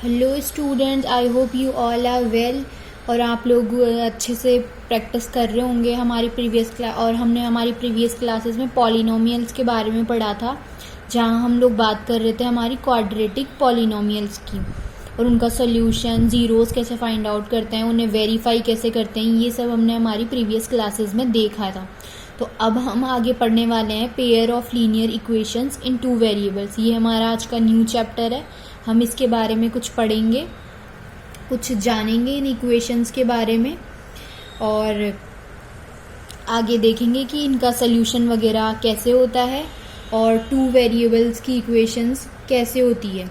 Hello students, I hope you all are well. और आप लोग अच्छे से प्रैक्टिस कर रहे होंगे हमारी प्रीवियस क्लास। और हमने हमारी प्रीवियस क्लासेस में पॉलिनोमियल्स के बारे में पढ़ा था, जहां हम लोग बात कर रहे थे हमारी क्वाड्रेटिक पॉलिनोमियल्स की और उनका सोल्यूशन, जीरोस कैसे फाइंड आउट करते हैं, उन्हें वेरीफाई कैसे करते हैं, ये सब हमने हमारी प्रीवियस क्लासेस में देखा था। तो अब हम आगे पढ़ने वाले हैं pair of linear equations in two variables. ये हमारा आज का न्यू चैप्टर है। हम इसके बारे में कुछ पढ़ेंगे, कुछ जानेंगे इन इक्वेशंस के बारे में और आगे देखेंगे कि इनका सोल्यूशन वगैरह कैसे होता है और टू वेरिएबल्स की इक्वेशंस कैसे होती है।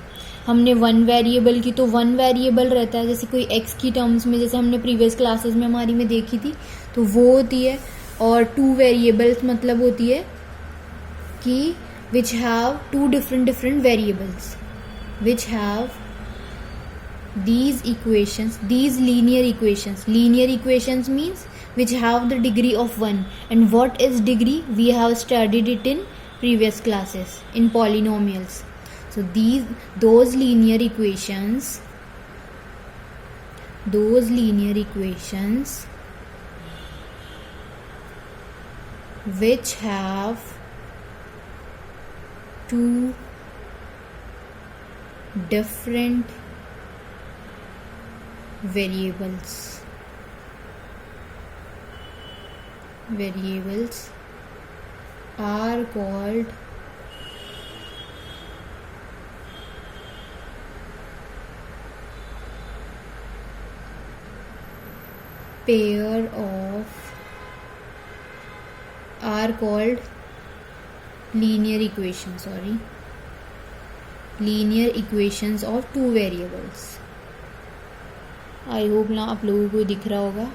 हमने वन वेरिएबल की, तो वन वेरिएबल रहता है जैसे कोई एक्स की टर्म्स में, जैसे हमने प्रीवियस क्लासेस में हमारी में देखी थी, तो वो होती है। और टू वेरिएबल्स मतलब होती है कि which have two different variables which have these equations, these linear equations. Linear equations means which have the degree of 1. And what is degree? We have studied it in previous classes in polynomials. So those linear equations which have two different variables are called linear equations. Linear equations of two variables. I hope ना आप लोगों को दिख रहा होगा।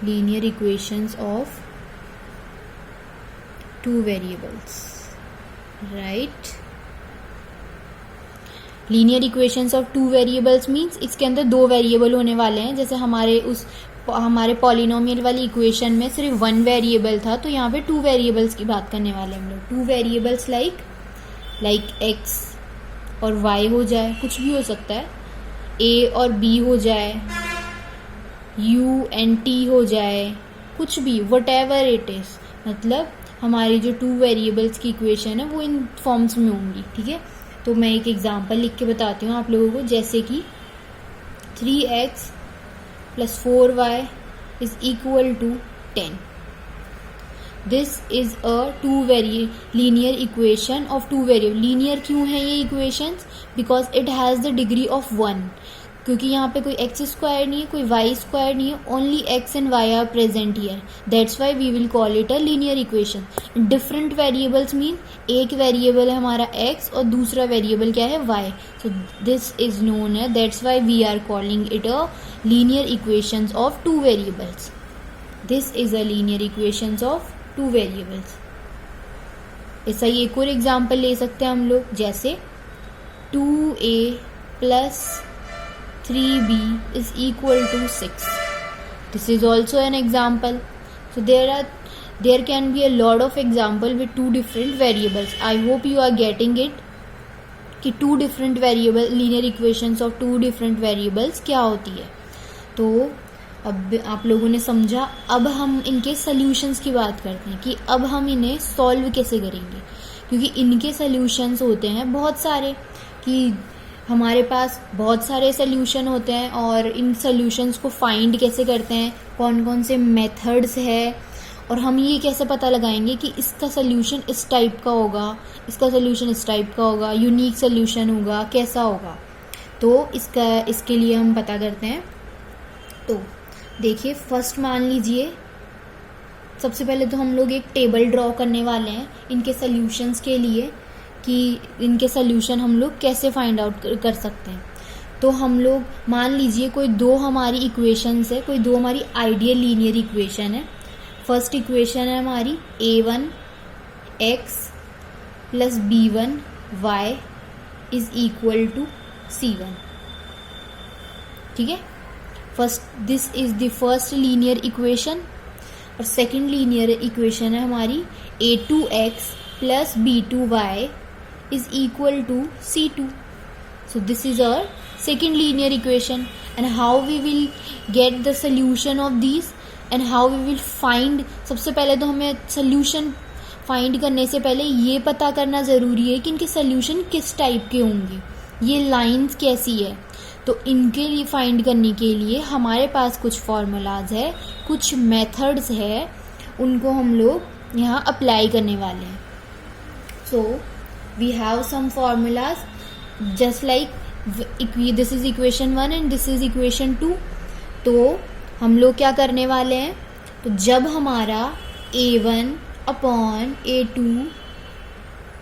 Linear equations of two variables, right? Linear equations of two variables means इसके अंदर दो वेरिएबल होने वाले हैं। जैसे हमारे पॉलिनोमियल वाली इक्वेशन में सिर्फ वन वेरिएबल था, तो यहाँ पे टू वेरिएबल्स की बात करने वाले हैं हम लोग। टू वेरिएबल्स लाइक एक्स और y हो जाए, कुछ भी हो सकता है, a और b हो जाए, u and t हो जाए, कुछ भी, whatever it is। मतलब हमारी जो टू वेरिएबल्स की इक्वेशन है वो इन फॉर्म्स में होंगी, ठीक है। तो मैं एक एग्जांपल लिख के बताती हूँ आप लोगों को, जैसे कि 3x + 4y is equal to 10। This is a linear equation of two variable. Linear क्यों है ये equations? Because it has the degree of 1, क्योंकि यहाँ पे कोई एक्स स्क्वायर नहीं है, कोई वाई स्क्वायर नहीं है, only X and Y are present here. That's why we will call it a linear equation. Different variables mean एक वेरिएबल है हमारा एक्स और दूसरा वेरिएबल क्या है, Y. So this is known है, that's why we are calling it a linear equations of two variables. This is a linear equations of two variables. ऐसा ही एक और एग्जाम्पल ले सकते हैं हम लोग, जैसे 2a + 3b is equal to 6. This is also an example. So there can be a lot of example with two different variables. I hope you are getting it कि two different variable linear equations of two different variables क्या होती है। तो अब आप लोगों ने समझा। अब हम इनके सॉल्यूशंस की बात करते हैं कि अब हम इन्हें सॉल्व कैसे करेंगे, क्योंकि इनके सॉल्यूशंस होते हैं बहुत सारे, कि हमारे पास बहुत सारे सॉल्यूशन होते हैं। और इन सॉल्यूशंस को फाइंड कैसे करते हैं, कौन कौन से मेथड्स है, और हम ये कैसे पता लगाएंगे कि इसका सॉल्यूशन इस टाइप का होगा, इसका सॉल्यूशन इस टाइप का होगा, यूनिक सॉल्यूशन होगा, कैसा होगा। तो इसके लिए हम पता करते हैं। तो देखिए, फर्स्ट मान लीजिए, सबसे पहले तो हम लोग एक टेबल ड्रॉ करने वाले हैं इनके सॉल्यूशंस के लिए, कि इनके सॉल्यूशन हम लोग कैसे फाइंड आउट कर सकते हैं। तो हम लोग मान लीजिए कोई दो हमारी इक्वेशंस है, कोई दो हमारी आइडियल लीनियर इक्वेशन है। फर्स्ट इक्वेशन है हमारी a1x + b1y is equal to c1, ठीक है। This is the first linear equation. और सेकंड लीनियर इक्वेशन है हमारी a2x + b2y is equal to C2. So this is our second linear equation, and how we will get the solution of these and how we will find. सबसे पहले तो हमें solution find करने से पहले ये पता करना ज़रूरी है कि इनके सोल्यूशन किस टाइप के होंगे, ये लाइंस कैसी है. तो इनके लिए फाइंड करने के लिए हमारे पास कुछ फॉर्मूलाज है, कुछ मेथड्स है, उनको हम लोग यहाँ अप्लाई करने वाले हैं. So we have some formulas just like this is equation 1 and this is equation 2. तो हम लोग क्या करने वाले हैं, तो जब हमारा a1 upon a2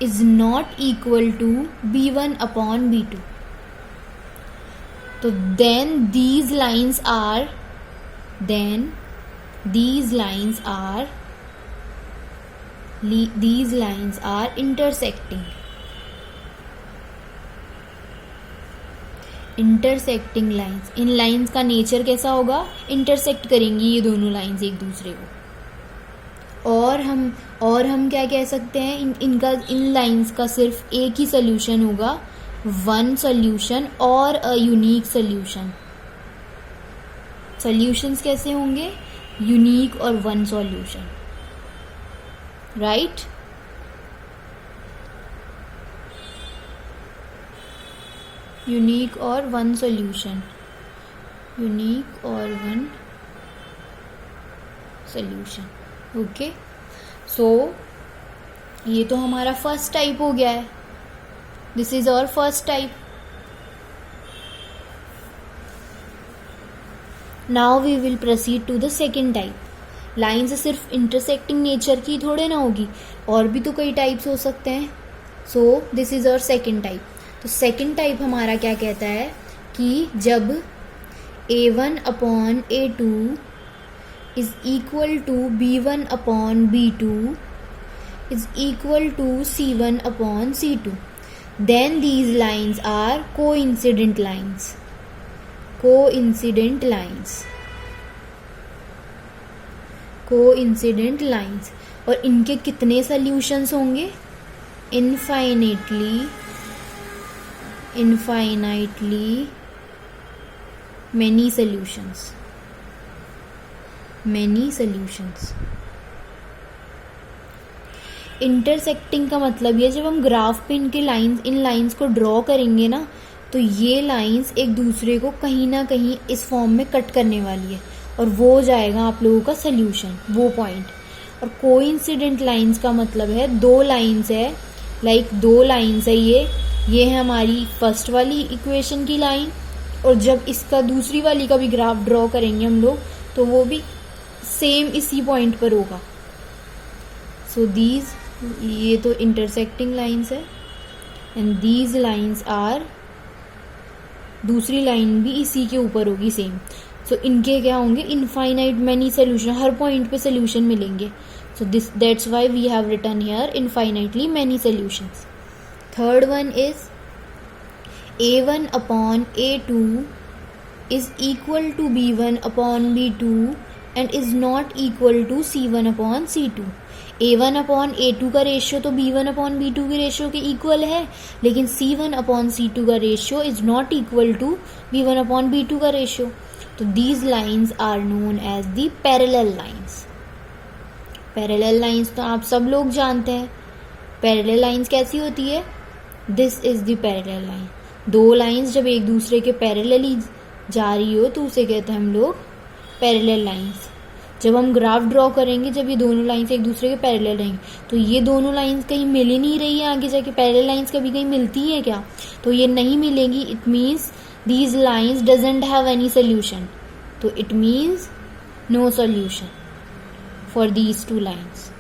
is not equal to b1 upon b2, तो then these lines are intersecting lines. इन लाइंस का नेचर कैसा होगा, इंटरसेक्ट करेंगी ये दोनों लाइंस एक दूसरे को. और हम क्या कह सकते हैं, इन लाइंस का सिर्फ एक ही सोल्यूशन होगा, वन सोल्यूशन और अ यूनिक सोल्यूशन. सोल्यूशंस कैसे होंगे, यूनिक और वन सोल्यूशन, राइट. यूनिक और वन सोल्यूशन, यूनिक और वन सोल्यूशन. ओके, सो ये तो हमारा फर्स्ट टाइप हो गया है. This is our first type. Now we will proceed to the second type. Lines सिर्फ इंटरसेक्टिंग नेचर की थोड़े ना होगी, और भी तो कई टाइप्स हो सकते हैं. So this is our second type. तो सेकेंड टाइप हमारा क्या कहता है कि जब a1 upon a2 is equal to b1 upon b2 is equal to c1 upon c2, then these lines are coincident lines. Coincident lines. और इनके कितने सॉल्यूशंस होंगे, infinitely many solutions. इंटरसेक्टिंग का मतलब ये, जब हम ग्राफ पे इन लाइंस को ड्रॉ करेंगे ना, तो ये लाइंस एक दूसरे को कहीं ना कहीं इस फॉर्म में कट करने वाली है, और वो हो जाएगा आप लोगों का सोल्यूशन, वो पॉइंट. और कोइंसिडेंट लाइंस का मतलब है दो लाइंस है, दो लाइंस है, ये है हमारी फर्स्ट वाली इक्वेशन की लाइन, और जब इसका दूसरी वाली का भी ग्राफ ड्रॉ करेंगे हम लोग, तो वो भी सेम इसी पॉइंट पर होगा. सो ये तो इंटरसेक्टिंग लाइंस है, एंड दीज लाइंस आर, दूसरी लाइन भी इसी के ऊपर होगी सेम. सो इनके क्या होंगे, इनफाइनाइट मैनी सोल्यूशन, हर पॉइंट पे सोल्यूशन मिलेंगे. So that's why we have written here infinitely many solutions. Third one is a1 upon a2 is equal to b1 upon b2 and is not equal to c1 upon c2. a1 upon a2 का ratio तो b1 upon b2 के ratio के equal है, लेकिन c1 upon c2 का ratio is not equal to b1 upon b2 का ratio. तो these lines are known as the parallel lines. Parallel lines तो आप सब लोग जानते हैं. पैरेलल लाइंस कैसी होती है, this is the parallel line. दो लाइंस जब एक दूसरे के पैरेलली जा रही हो तो उसे कहते हैं हम लोग पैरेलल लाइंस. जब हम ग्राफ ड्रॉ करेंगे, जब ये दोनों लाइंस एक दूसरे के पैरेलल रहेंगे, तो ये दोनों लाइंस कहीं मिल ही नहीं रही है आगे जाके. पैरेलल लाइंस कभी कहीं मिलती हैं क्या, तो ये नहीं मिलेंगी. It means these lines doesn't have any solution. तो it means no solution for these two lines,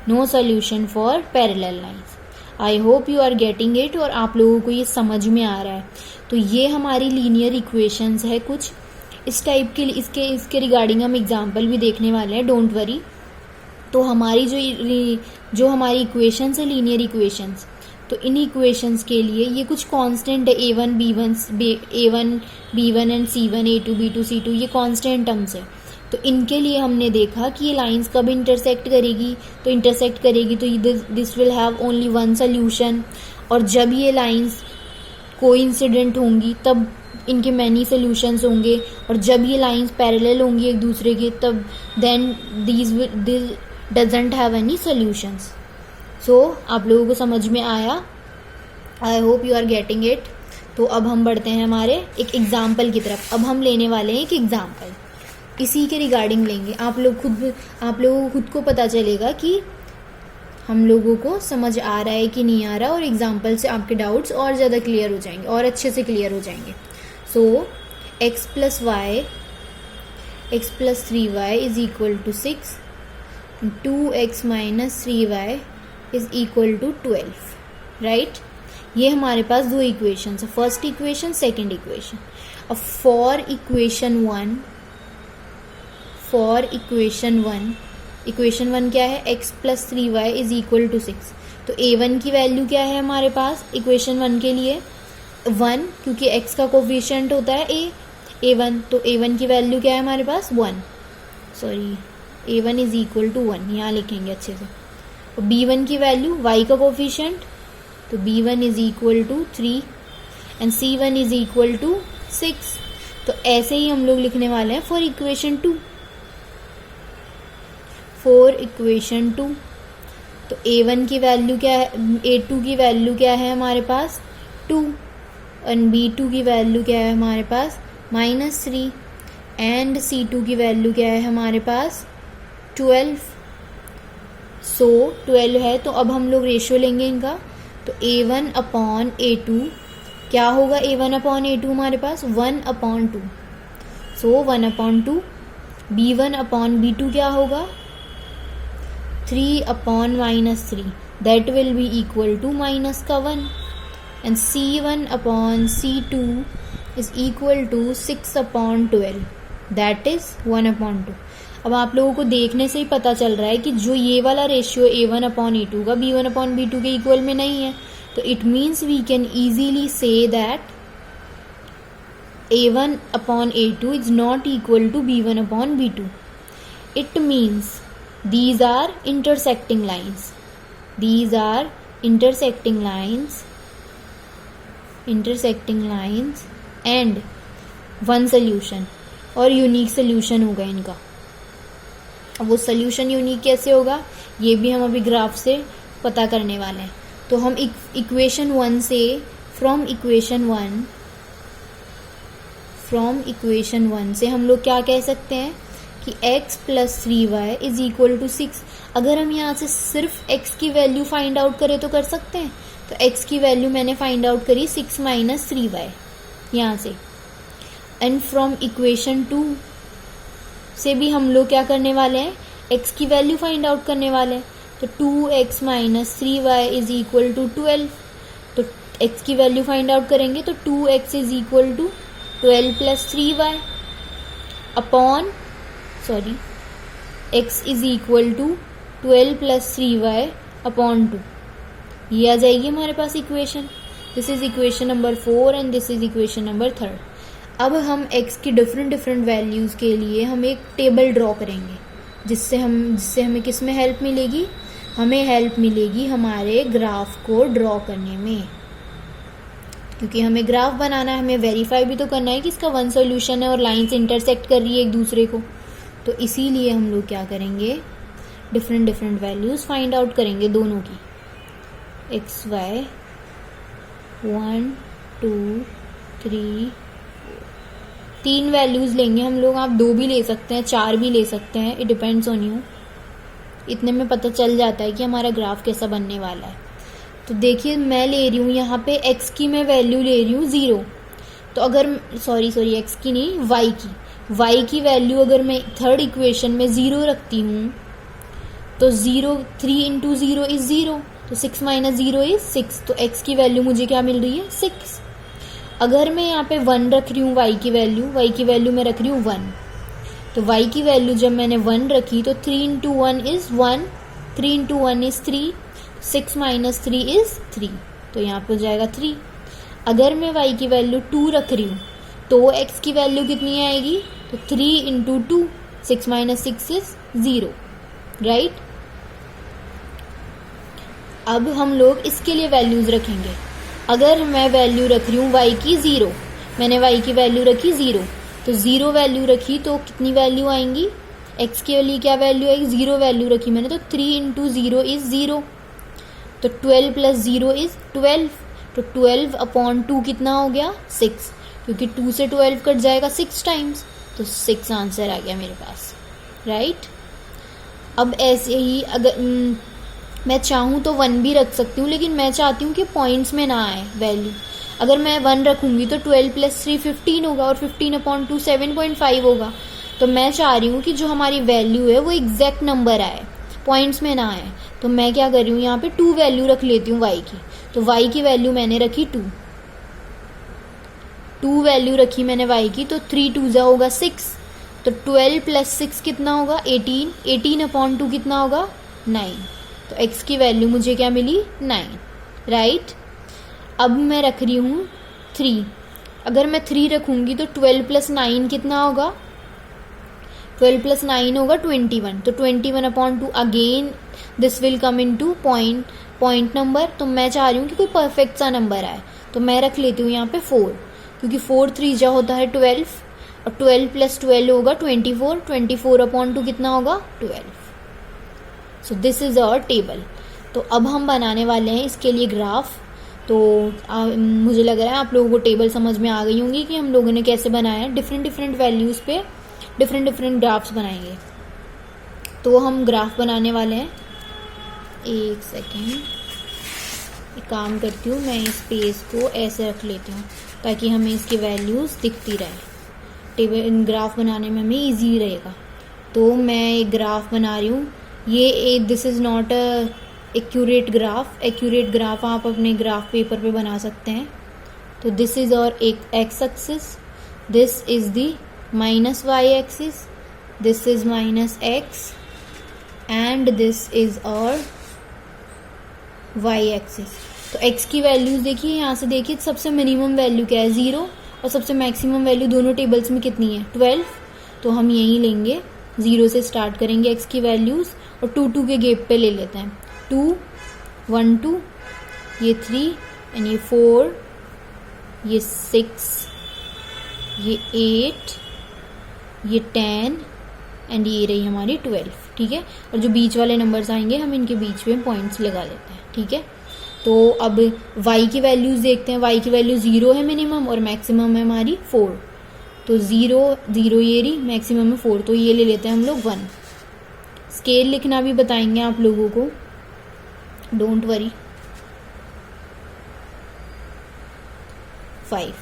no solution for parallel lines. I hope you are getting it, और आप लोगों को ये समझ में आ रहा है. तो ये हमारी लीनियर इक्वेशंस है कुछ इस टाइप के. इसके रिगार्डिंग हम एग्जाम्पल भी देखने वाले हैं, डोंट वरी. तो हमारी जो हमारी इक्वेशंस है, लीनियर इक्वेशंस, तो इन इक्वेशंस के लिए ये कुछ कांस्टेंट है, a1 b1 and c1 a2 b2 c2, ये कांस्टेंट टर्म्स है. तो इनके लिए हमने देखा कि ये लाइंस कब इंटरसेक्ट करेगी, तो this will have only one solution. और जब ये लाइंस कोइंसिडेंट होंगी तब इनके मैनी सोल्यूशंस होंगे, और जब ये लाइंस पैरेलल होंगी एक दूसरे के तब then this doesn't have any solutions. So आप लोगों को समझ में आया? I hope you are getting it. तो अब हम बढ़ते हैं हमारे एक एग्जाम्पल की तरफ। अब हम लेने वाले हैं एक एग्जाम्पल, इसी के रिगार्डिंग लेंगे। आप लोगों को खुद को पता चलेगा कि हम लोगों को समझ आ रहा है कि नहीं आ रहा, और एग्जाम्पल से आपके डाउट्स और ज़्यादा क्लियर हो जाएंगे और अच्छे से क्लियर हो जाएंगे। So x + y x + 3y is equal to 6, 2x - 3y is equal to 12, right. ये हमारे पास दो इक्वेशन है, फर्स्ट इक्वेशन, सेकेंड इक्वेशन। अब फॉर इक्वेशन वन क्या है, x + 3y is equal to 6। तो a1 की वैल्यू क्या है हमारे पास इक्वेशन 1 के लिए, 1, क्योंकि x का कोफिशिएंट होता है a1, तो a1 की वैल्यू क्या है हमारे पास 1, sorry a1 is equal to 1, यहाँ लिखेंगे अच्छे से। और b1 की वैल्यू y का कोफिशिएंट, तो b1 is equal to 3 and c1 is equal to 6। तो ऐसे ही हम लोग लिखने वाले हैं फॉर इक्वेशन 2। तो a1 की वैल्यू क्या है, a2 की वैल्यू क्या है हमारे पास 2, एंड b2 की वैल्यू क्या है हमारे पास -3, एंड c2 की वैल्यू क्या है हमारे पास 12। सो 12 है, तो अब हम लोग रेशियो लेंगे इनका। तो a1/a2 क्या होगा, a1/a2 हमारे पास 1/2, सो 1/2। b1/b2 क्या होगा 3/-3, that will be equal to minus का 1, and c1/c2 is equal to 6/12, that is 1/2। अब आप लोगों को देखने से ही पता चल रहा है कि जो ये वाला रेशियो a1/a2 का b1/b2 के इक्वल में नहीं है, तो it means we can easily say that a1/a2 is not equal to b1/b2। It means these are intersecting lines, and one solution, और यूनिक सोल्यूशन होगा इनका। अब वो सोल्यूशन यूनिक कैसे होगा, ये भी हम अभी ग्राफ से पता करने वाले हैं। तो हम इक्वेशन 1 से फ्रॉम इक्वेशन 1 से हम लोग क्या कह सकते हैं कि x + 3y is equal to 6। अगर हम यहाँ से सिर्फ x की वैल्यू फाइंड आउट करें तो कर सकते हैं। तो x की वैल्यू मैंने फाइंड आउट करी 6 - 3y यहाँ से, एंड फ्रॉम इक्वेशन 2 से भी हम लोग क्या करने वाले हैं, x की वैल्यू फाइंड आउट करने वाले हैं। तो 2x - 3y is equal to 12। तो x की वैल्यू फाइंड आउट करेंगे तो 2x is equal to 12 + 3y upon x is equal to 12 + 3y upon 2। ये आ जाएगी हमारे पास equation. This is equation number 4 and this is equation number 3। अब हम x की डिफरेंट वैल्यूज़ के लिए हम एक टेबल ड्रॉ करेंगे, जिससे हमें किस में हेल्प मिलेगी, हमें हेल्प मिलेगी हमारे ग्राफ को ड्रॉ करने में। क्योंकि हमें ग्राफ बनाना है, हमें वेरीफाई भी तो करना है कि इसका वन सॉल्यूशन है और लाइंस इंटरसेक्ट कर रही है एक दूसरे को। तो इसीलिए हम लोग क्या करेंगे, डिफरेंट वैल्यूज़ फाइंड आउट करेंगे दोनों की, x y 1 2 3 3 वैल्यूज़ लेंगे हम लोग। आप 2 भी ले सकते हैं, 4 भी ले सकते हैं, इट डिपेंड्स ऑन यू। इतने में पता चल जाता है कि हमारा ग्राफ कैसा बनने वाला है। तो देखिए मैं ले रही हूँ यहाँ पे x की मैं वैल्यू ले रही हूँ 0। तो अगर सॉरी x की नहीं, y की वैल्यू अगर मैं थर्ड इक्वेशन में 0 रखती हूँ तो 3 × 0 इज 0, तो 6 - 0 इज 6। तो x की वैल्यू मुझे क्या मिल रही है 6। अगर मैं यहाँ पे 1 रख रही हूँ y की वैल्यू मैं रख रही हूँ 1। तो y की वैल्यू जब मैंने 1 रखी तो 3 × 1 इज 1, 3 × 1 इज 3, 6 - 3 इज 3, तो यहाँ पे हो जाएगा 3। अगर मैं y की वैल्यू 2 रख रही हूँ तो x की वैल्यू कितनी आएगी, तो 3 × 2, 6 - 6 इज 0, राइट। अब हम लोग इसके लिए वैल्यूज रखेंगे। अगर मैं वैल्यू रख रही हूँ y की 0, मैंने y की वैल्यू रखी 0, तो 0 वैल्यू रखी तो कितनी वैल्यू आएंगी, x के लिए क्या वैल्यू आएगी, 0 वैल्यू रखी मैंने तो 3 इंटू 0 इज 0, तो 12 प्लस 0 इज 12, तो 12 अपॉन 2 कितना हो गया 6, क्योंकि 2 से 12 कट जाएगा 6 टाइम्स, तो 6 आंसर आ गया मेरे पास, राइट। अब ऐसे ही अगर मैं चाहूँ तो 1 भी रख सकती हूँ, लेकिन मैं चाहती हूँ कि पॉइंट्स में ना आए वैल्यू। अगर मैं 1 रखूँगी तो 12 प्लस 3 15 होगा, और 15 अपॉन 2 7.5 होगा। तो मैं चाह रही हूँ कि जो हमारी वैल्यू है वो एग्जैक्ट नंबर आए, पॉइंट्स में ना आए। तो मैं क्या कर रही हूँ, यहाँ पे 2 वैल्यू रख लेती हूँ y की। तो y की वैल्यू मैंने रखी 2 वैल्यू रखी मैंने y की, तो 3 2 जा होगा 6, तो 12 प्लस 6 कितना होगा 18, 18 अपॉन 2 कितना होगा 9, तो x की वैल्यू मुझे क्या मिली 9, राइट। अब मैं रख रही हूँ 3, अगर मैं 3 रखूँगी तो 12 प्लस 9 कितना होगा, 12 प्लस 9 होगा 21, तो 21 upon 2 again this will come in two point number. तो मैं चाह रही हूँ कि कोई परफेक्ट सा नंबर आए, तो मैं रख लेती हूँ यहाँ पे 4, क्योंकि 4 3 जा होता है 12, और 12 प्लस 12 होगा 24, 24 अपॉन 2 कितना होगा 12। So this is our table. तो अब हम बनाने वाले हैं इसके लिए ग्राफ। तो मुझे लग रहा है आप लोगों को टेबल समझ में आ गई होंगी कि हम लोगों ने कैसे बनाया है, डिफरेंट वैल्यूज़ पे डिफरेंट ग्राफ्स बनाएंगे। तो हम ग्राफ बनाने वाले हैं, एक सेकेंड, एक काम करती हूँ मैं इस पेज को ऐसे रख लेती हूँ ताकि हमें इसकी वैल्यूज़ दिखती रहे, टेबल ग्राफ बनाने में हमें ईजी रहेगा। तो मैं एक ग्राफ बना रही हूँ, ये this is not a accurate graph आप अपने ग्राफ पेपर पे बना सकते हैं। तो this is our x axis एक्सिस, this is the minus y axis, this is minus x, and this is our y axis. तो एक्स की वैल्यूज़ देखिए, यहाँ से देखिए सबसे मिनिमम वैल्यू क्या है 0, और सबसे मैक्सिमम वैल्यू दोनों टेबल्स में कितनी है 12। तो हम यही लेंगे, 0 से स्टार्ट करेंगे एक्स की वैल्यूज़, और 2 2 के गैप पे ले लेते हैं, 2 1 2, ये 3 एंड ये 4, ये 6, ये 8, ये 10 एंड ये रही हमारी 12, ठीक है। और जो बीच वाले नंबर्स आएंगे हम इनके बीच में पॉइंट्स लगा लेते हैं, ठीक है। तो अब y की वैल्यूज़ देखते हैं, y की वैल्यू 0 है मिनिमम, और मैक्सिमम है हमारी 4। तो 0 0 ये रही, मैक्सिमम है 4, तो ये ले लेते हैं हम लोग 1। स्केल लिखना भी बताएंगे आप लोगों को, डोंट वरी। 5।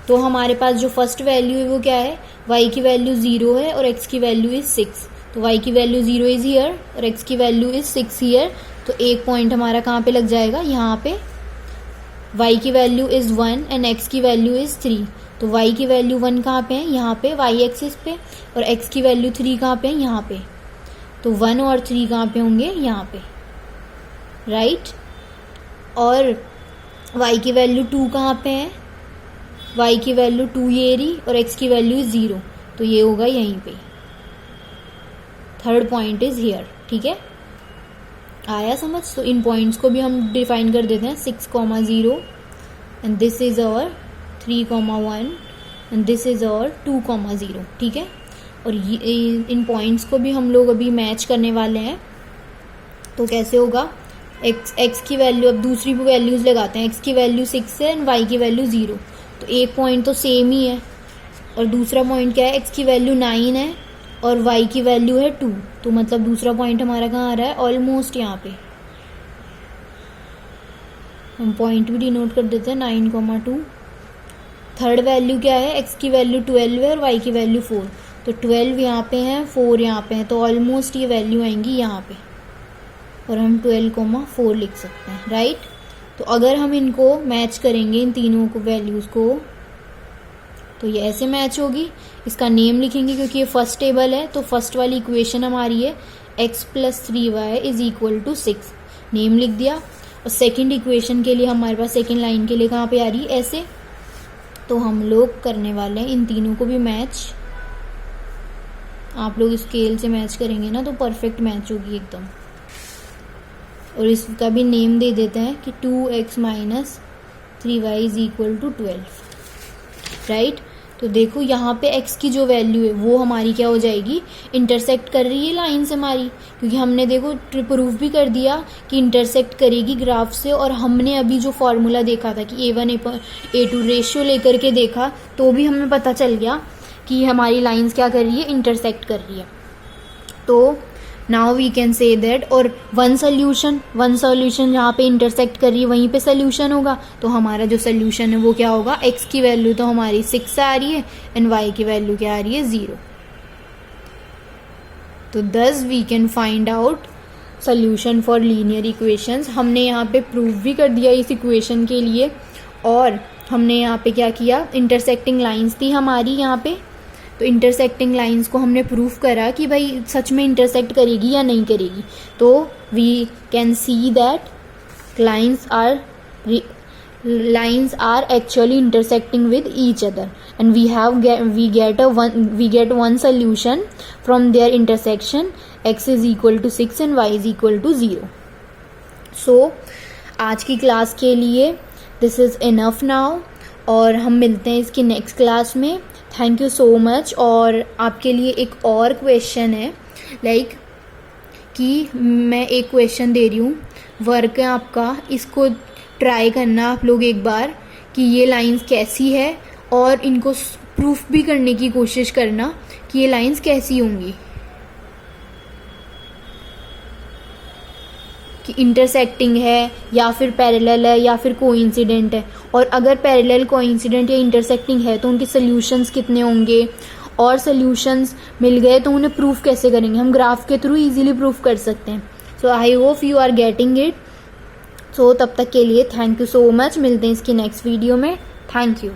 तो हमारे पास जो फर्स्ट वैल्यू है वो क्या है, y की वैल्यू 0 है और x की वैल्यू इज 6। तो y की वैल्यू 0 इज हियर और x की वैल्यू इज 6 हियर। तो एक पॉइंट हमारा कहाँ पे लग जाएगा, यहाँ पे। y की वैल्यू इज 1 एंड x की वैल्यू इज 3। तो y की वैल्यू 1 कहाँ पे है, यहाँ पे y एक्सिस पे, और x की वैल्यू 3 कहाँ पे है, यहाँ पे। तो 1 और 3 कहाँ पे होंगे, यहाँ पे, राइट। और y की वैल्यू 2 कहाँ पे है, y की वैल्यू 2 ये रही, और x की वैल्यू 0, तो ये होगा यहीं पे। थर्ड पॉइंट इज हियर, ठीक है, आया समझ। तो इन पॉइंट्स को भी हम डिफाइन कर देते हैं, 6,0 and this is our 3,1 and this is our 2,0, ठीक है। और इन पॉइंट्स को भी हम लोग अभी मैच करने वाले हैं। तो कैसे होगा, x की वैल्यू, अब दूसरी वैल्यूज लगाते हैं, x की वैल्यू 6 है एंड y की वैल्यू 0। तो एक पॉइंट तो सेम ही है, और दूसरा पॉइंट क्या है, x की वैल्यू 9 है और y की वैल्यू है 2। तो मतलब दूसरा पॉइंट हमारा कहाँ आ रहा है, ऑलमोस्ट यहाँ पे। हम पॉइंट भी डिनोट कर देते हैं, 9,2। थर्ड वैल्यू क्या है, x की वैल्यू 12 है और y की वैल्यू 4। तो 12 यहाँ पे है, 4 यहाँ पे है, तो ऑलमोस्ट ये वैल्यू आएंगी यहाँ पे, और हम 12,4 लिख सकते हैं, राइट। तो अगर हम इनको मैच करेंगे, इन तीनों को वैल्यूज़ को, तो ये ऐसे मैच होगी। इसका नेम लिखेंगे क्योंकि ये फर्स्ट टेबल है, तो फर्स्ट वाली इक्वेशन हमारी है x + 3y = 6, नेम लिख दिया। और सेकंड इक्वेशन के लिए हमारे पास सेकंड लाइन के लिए कहाँ पे आ रही है, ऐसे। तो हम लोग करने वाले हैं इन तीनों को भी मैच। आप लोग स्केल से मैच करेंगे ना तो परफेक्ट मैच होगी एकदम। और इसका भी नेम दे देते हैं कि 2x - 3y is equal to 12, right. तो देखो यहाँ पे x की जो वैल्यू है वो हमारी क्या हो जाएगी, इंटरसेक्ट कर रही है लाइन से हमारी, क्योंकि हमने देखो प्रूफ भी कर दिया कि इंटरसेक्ट करेगी ग्राफ से। और हमने अभी जो फॉर्मूला देखा था कि A1 A2 रेशियो लेकर के देखा, तो भी हमें पता चल गया कि हमारी लाइंस क्या कर रही है, इंटरसेक्ट कर रही है। तो now we can say that, और वन सोल्यूशन जहाँ पे इंटरसेक्ट कर रही है वहीं पे सोल्यूशन होगा। तो हमारा जो सोल्यूशन है वो क्या होगा, x की वैल्यू तो हमारी 6 आ रही है एंड y की वैल्यू क्या आ रही है, 0। तो thus we can find out solution for linear equations. हमने यहाँ पे प्रूफ भी कर दिया इस इक्वेशन के लिए, और हमने यहाँ पे क्या किया, इंटरसेक्टिंग लाइंस थी हमारी यहाँ पे, तो इंटरसेक्टिंग लाइंस को हमने प्रूफ करा कि भाई सच में इंटरसेक्ट करेगी या नहीं करेगी। तो we can see that lines are actually intersecting with each other, and we get one solution from their intersection, x is equal to 6 and y is equal to 0। So आज की क्लास के लिए this is enough now, और हम मिलते हैं इसकी next class में। Thank you so much. और आपके लिए एक और क्वेश्चन है, कि मैं एक क्वेश्चन दे रही हूँ, वर्क है आपका, इसको ट्राई करना आप लोग एक बार कि ये लाइंस कैसी है, और इनको प्रूफ भी करने की कोशिश करना कि ये लाइंस कैसी होंगी, कि इंटरसेक्टिंग है या फिर पैरेलल है या फिर कोइंसिडेंट है। और अगर पैरेलल, कोइंसिडेंट या इंटरसेक्टिंग है तो उनके सॉल्यूशंस कितने होंगे, और सॉल्यूशंस मिल गए तो उन्हें प्रूफ कैसे करेंगे, हम ग्राफ के थ्रू इजीली प्रूफ कर सकते हैं। So I hope you are getting it. So तब तक के लिए थैंक यू सो मच, मिलते हैं इसकी नेक्स्ट वीडियो में। Thank you.